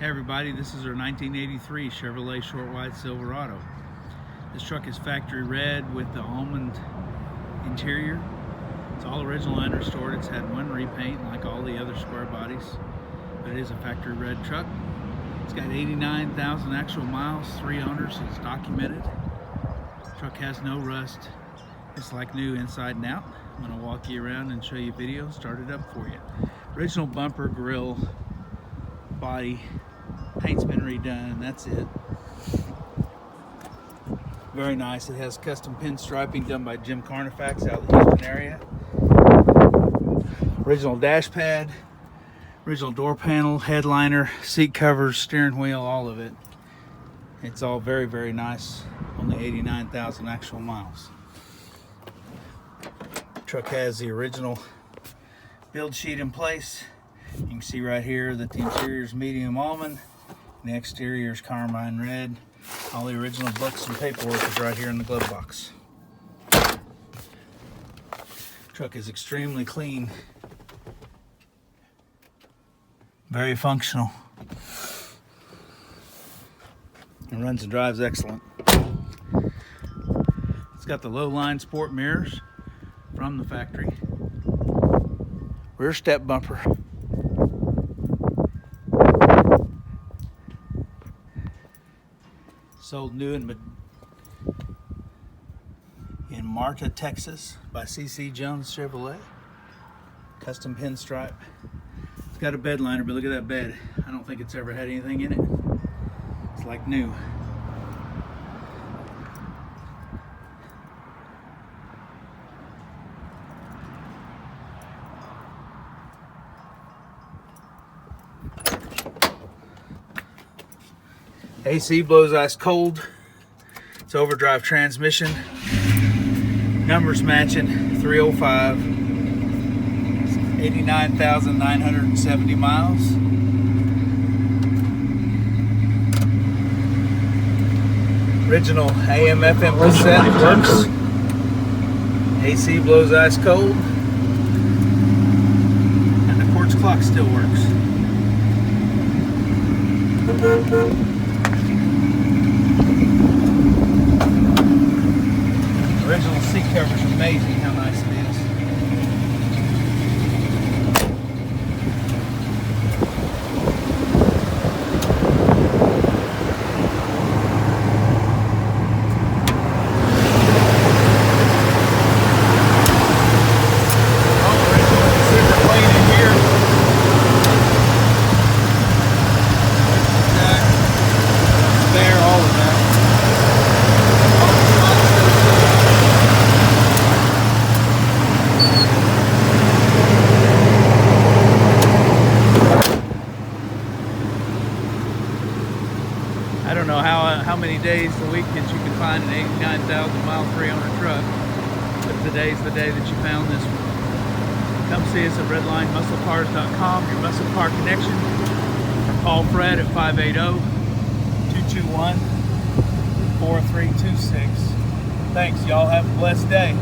Hey everybody, this is our 1983 Chevrolet Short Wide Silverado. This truck is factory red with the almond interior. It's all original and restored. It's had one repaint like all the other square bodies, but it is a factory red truck. It's got 89,000 actual miles, 3 owners, it's documented. The truck has no rust. It's like new inside and out. I'm going to walk you around and show you video, start it up for you. Original bumper, grille, body, paint's been redone, and that's it. Very nice. It has custom pinstriping done by Jim Carnifax out of the Houston area. Original dash pad, original door panel, headliner, seat covers, steering wheel, all of it. It's all very, very nice. Only 89,000 actual miles. Truck has the original build sheet in place. You can see right here that the interior is medium almond, and the exterior is carmine red. All the original books and paperwork is right here in the glove box. Truck is extremely clean, very functional, and runs and drives excellent. It's got the low line sport mirrors from the factory. Rear step bumper. Sold new in Marta, Texas by C.C. Jones Chevrolet. Custom pinstripe. It's got a bed liner, but look at that bed. I don't think it's ever had anything in it. It's like new. AC blows ice cold. It's overdrive transmission. Numbers matching 305. 89,970 miles. Original AM/FM cassette works. AC blows ice cold. And the quartz clock still works. Original seat cover is amazing how nice it is. All original, super clean in here. There, all of that. I don't know how many days a week that you can find an 89,000 mile 3-owner truck, but today's the day that you found this one. Come see us at redlinemusclecars.com, your muscle car connection, or call Fred at 580-221-4326. Thanks, y'all have a blessed day.